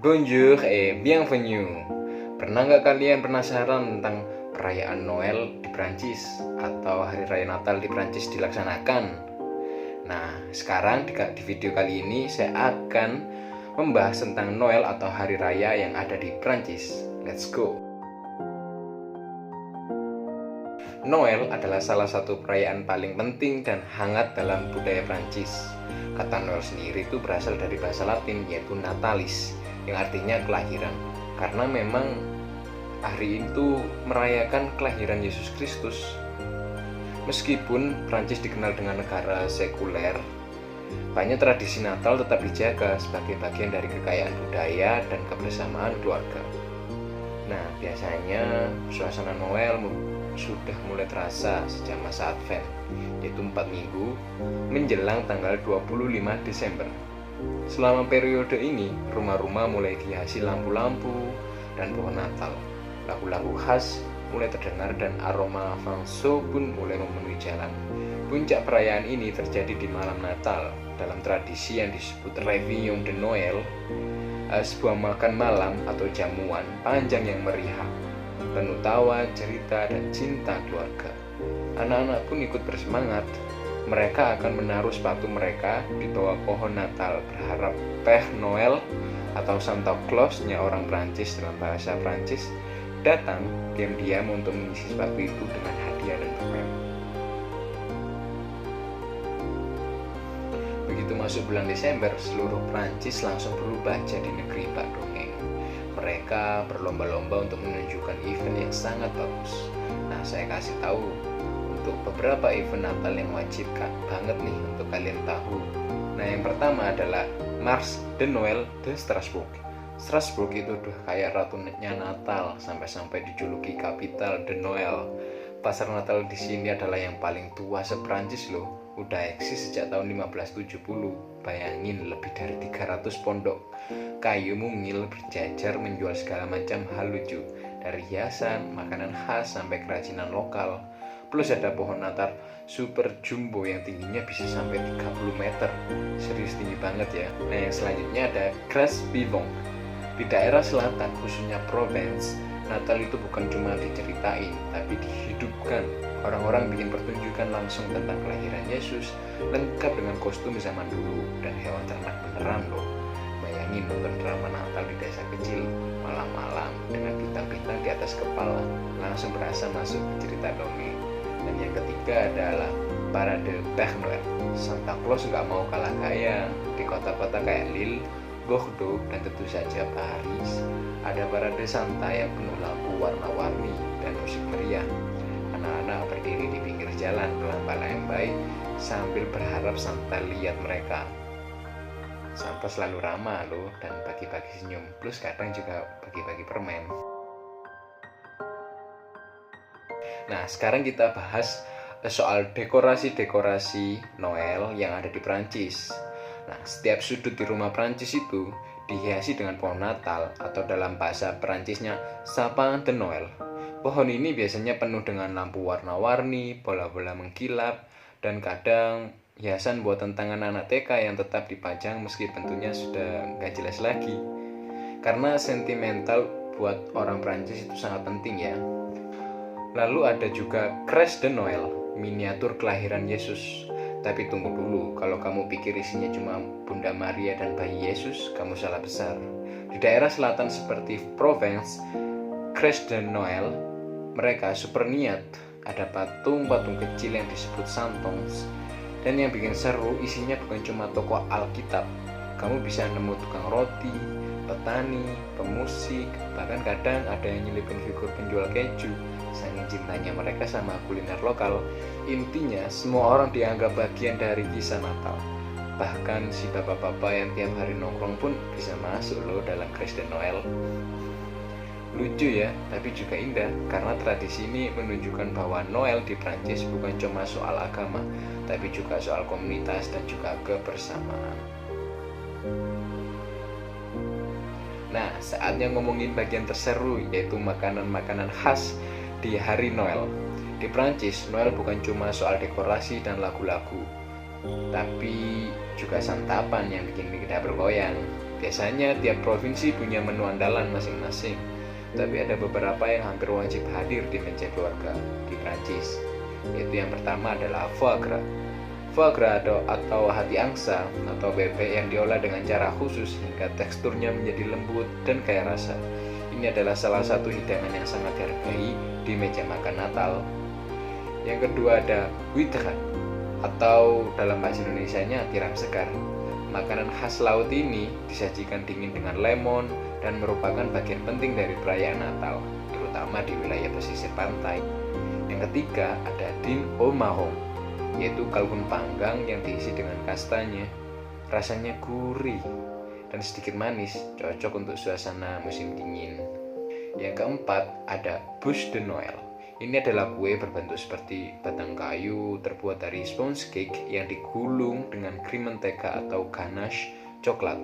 Bonjour et bienvenue. Pernah nggak kalian penasaran tentang perayaan Noel di Prancis atau Hari Raya Natal di Prancis dilaksanakan? Nah, sekarang di video kali ini saya akan membahas tentang Noel atau Hari Raya yang ada di Prancis. Let's go! Noel adalah salah satu perayaan paling penting dan hangat dalam budaya Prancis. Kata Noel sendiri itu berasal dari bahasa Latin yaitu Natalis, yang artinya kelahiran. Karena memang hari itu merayakan kelahiran Yesus Kristus. Meskipun Prancis dikenal dengan negara sekuler, banyak tradisi Natal tetap dijaga sebagai bagian dari kekayaan budaya dan kebersamaan keluarga. Nah, biasanya suasana Noel sudah mulai terasa sejak masa Advent, yaitu 4 minggu menjelang tanggal 25 Desember. Selama periode ini, rumah-rumah mulai dihiasi lampu-lampu dan pohon Natal. Lagu-lagu khas mulai terdengar dan aroma fanso pun mulai memenuhi jalan. Puncak perayaan ini terjadi di malam Natal dalam tradisi yang disebut Réveillon de Noël, sebuah makan malam atau jamuan panjang yang meriah, penuh tawa, cerita, dan cinta keluarga. Anak-anak pun ikut bersemangat. Mereka akan menaruh sepatu mereka di bawah pohon Natal, berharap Père Noël atau Santa Claus-nya orang Prancis dalam bahasa Prancis datang diam-diam untuk mengisi sepatu itu dengan hadiah dan permen. Begitu masuk bulan Desember, seluruh Prancis langsung berubah jadi negeri bak dongeng. Mereka berlomba-lomba untuk menunjukkan event yang sangat bagus. Nah, saya kasih tahu untuk beberapa event Natal yang wajib banget nih untuk kalian tahu. Nah, yang pertama adalah Marche de Noël de Strasbourg. Strasbourg itu udah kayak ratunya Natal, sampai-sampai dijuluki kapital de Noël. Pasar Natal di sini adalah yang paling tua se-Prancis loh. Udah eksis sejak tahun 1570. Bayangin, lebih dari 300 pondok kayu mungil berjajar menjual segala macam hal lucu, dari hiasan, makanan khas sampai kerajinan lokal. Plus ada pohon Natal super jumbo yang tingginya bisa sampai 30 meter. Serius tinggi banget ya. Nah, yang selanjutnya ada Grasse Vivante. Di daerah selatan, khususnya Provence, Natal itu bukan cuma diceritain, tapi dihidupkan. Orang-orang bikin pertunjukan langsung tentang kelahiran Yesus, lengkap dengan kostum zaman dulu dan hewan ternak beneran loh. Bayangin nonton drama Natal di desa kecil malam-malam dengan bintang-bintang di atas kepala, langsung berasa masuk ke cerita dongeng. Dan yang ketiga adalah Parade Père Noël. Santa Claus nggak mau kalah kaya. Di kota-kota kayak Lille, Bordeaux, dan tentu saja Paris, ada parade Santa yang penuh lampu warna-warni dan musik meriah. Anak-anak berdiri di pinggir jalan melambai-lambai sambil berharap Santa lihat mereka. Santa selalu ramah loh dan bagi-bagi senyum, plus kadang juga bagi-bagi permen. Nah, sekarang kita bahas soal dekorasi-dekorasi Noel yang ada di Prancis. Nah, setiap sudut di rumah Prancis itu dihiasi dengan pohon Natal atau dalam bahasa Prancisnya Sapin de Noël. Pohon ini biasanya penuh dengan lampu warna-warni, bola-bola mengkilap, dan kadang hiasan buatan tangan anak TK yang tetap dipajang meski bentuknya sudah nggak jelas lagi. Karena sentimental buat orang Prancis itu sangat penting ya. Lalu ada juga Crèche de Noël, miniatur kelahiran Yesus. Tapi tunggu dulu, kalau kamu pikir isinya cuma Bunda Maria dan bayi Yesus, kamu salah besar. Di daerah selatan seperti Provence, Crèche de Noël, mereka super niat. Ada patung-patung kecil yang disebut santons. Dan yang bikin seru, isinya bukan cuma toko Alkitab. Kamu bisa nemu tukang roti, petani, pemusik, bahkan kadang ada yang nyelipin figur penjual keju. Saking cintanya mereka sama kuliner lokal. Intinya, semua orang dianggap bagian dari kisah Natal. Bahkan si bapak-bapak yang tiap hari nongkrong pun bisa masuk loh dalam Crèche de Noël. Lucu ya, tapi juga indah, karena tradisi ini menunjukkan bahwa Noel di Prancis bukan cuma soal agama, tapi juga soal komunitas dan juga kebersamaan. Nah, saatnya ngomongin bagian terseru, yaitu makanan-makanan khas di hari Noel. Di Prancis, Noel bukan cuma soal dekorasi dan lagu-lagu, tapi juga santapan yang bikin lidah bergoyang. Biasanya tiap provinsi punya menu andalan masing-masing, tapi ada beberapa yang hampir wajib hadir di meja keluarga di Prancis. Yaitu yang pertama adalah foie gras. Foie gras atau hati angsa atau bebek yang diolah dengan cara khusus hingga teksturnya menjadi lembut dan kaya rasa. Ini adalah salah satu hidangan yang sangat dihargai di meja makan Natal. Yang kedua ada huître atau dalam bahasa Indonesianya tiram segar. Makanan khas laut ini disajikan dingin dengan lemon dan merupakan bagian penting dari perayaan Natal, terutama di wilayah pesisir pantai. Yang ketiga ada dinde au marron, yaitu kalkun panggang yang diisi dengan kastanya. Rasanya gurih dan sedikit manis, cocok untuk suasana musim dingin. Yang keempat ada bûche de Noël. Ini adalah kue berbentuk seperti batang kayu terbuat dari sponge cake yang digulung dengan krim mentega atau ganache coklat.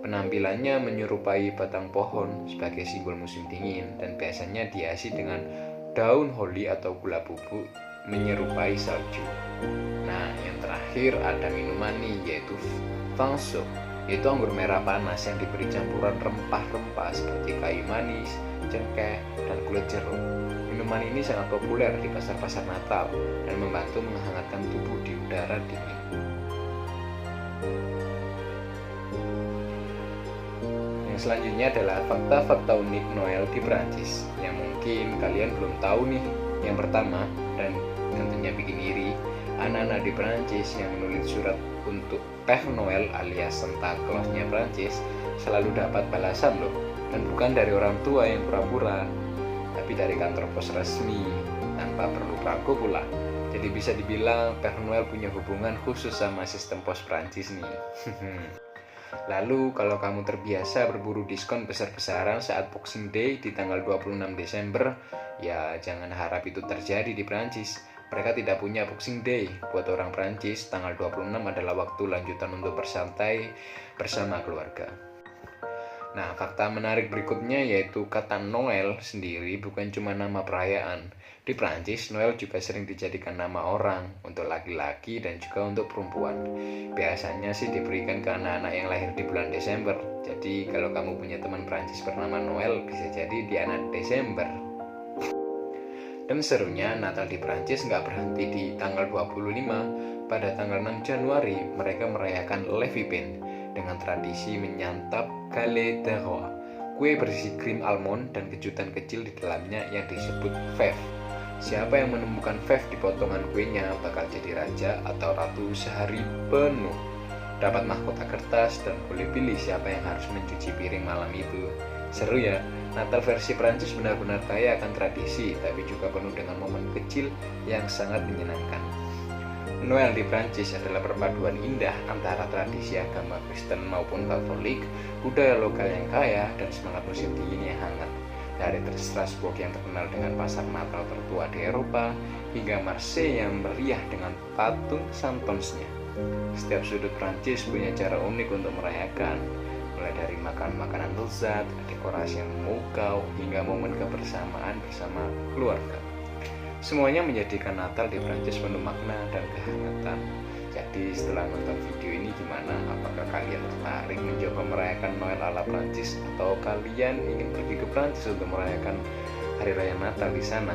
Penampilannya menyerupai batang pohon sebagai simbol musim dingin dan biasanya dihiasi dengan daun holly atau gula bubuk menyerupai salju. Nah, yang terakhir ada minuman nih, yaitu vin chaud, yaitu anggur merah panas yang diberi campuran rempah-rempah seperti kayu manis, cengkeh, dan kulit jeruk. Minuman ini sangat populer di pasar-pasar Natal dan membantu menghangatkan tubuh di udara dingin. Yang selanjutnya adalah fakta-fakta unik Noel di Prancis yang mungkin kalian belum tahu nih. Yang pertama, dan tentunya bikin iri, anak-anak di Prancis yang menulis surat untuk Père Noël alias Santa Claus-nya Prancis selalu dapat balasan loh, dan bukan dari orang tua yang pura-pura, tapi dari kantor pos resmi tanpa perlu perangko pula. Jadi bisa dibilang Père Noël punya hubungan khusus sama sistem pos Prancis nih. Lalu kalau kamu terbiasa berburu diskon besar-besaran saat Boxing Day di tanggal 26 Desember, ya jangan harap itu terjadi di Prancis. Mereka tidak punya Boxing Day. Buat orang Prancis, tanggal 26 adalah waktu lanjutan untuk bersantai bersama keluarga. Nah, fakta menarik berikutnya yaitu kata Noel sendiri bukan cuma nama perayaan. Di Prancis, Noel juga sering dijadikan nama orang untuk laki-laki dan juga untuk perempuan. Biasanya sih diberikan ke anak-anak yang lahir di bulan Desember. Jadi kalau kamu punya teman Prancis bernama Noel, bisa jadi dia anak Desember. Dan serunya, Natal di Prancis nggak berhenti di tanggal 25. Pada tanggal 6 Januari, mereka merayakan Le Vivent dengan tradisi menyantap galette de roi, kue berisi krim almond dan kejutan kecil di dalamnya yang disebut fève. Siapa yang menemukan fève di potongan kuenya bakal jadi raja atau ratu sehari penuh. Dapat mahkota kertas dan boleh pilih siapa yang harus mencuci piring malam itu. Seru ya, Natal versi Prancis benar-benar kaya akan tradisi, tapi juga penuh dengan momen kecil yang sangat menyenangkan. Noel di Prancis adalah perpaduan indah antara tradisi agama Kristen maupun Katolik, budaya lokal yang kaya, dan semangat musim dingin yang hangat. Dari Strasbourg yang terkenal dengan pasar Natal tertua di Eropa, hingga Marseille yang meriah dengan patung Santonsnya. Setiap sudut Prancis punya cara unik untuk merayakan, mulai dari makan makanan lezat, dekorasi yang memukau, hingga momen kebersamaan bersama keluarga. Semuanya menjadikan Natal di Prancis penuh makna dan kehangatan. Jadi setelah nonton video ini gimana? Apakah kalian tertarik mencoba merayakan Noel ala Prancis, atau kalian ingin pergi ke Prancis untuk merayakan Hari Raya Natal di sana?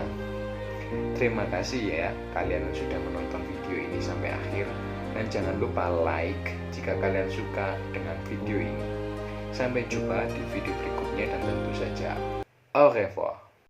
Terima kasih ya kalian yang sudah menonton video ini sampai akhir, dan jangan lupa like jika kalian suka dengan video ini. Sampai jumpa di video berikutnya dan tentu saja au revoir.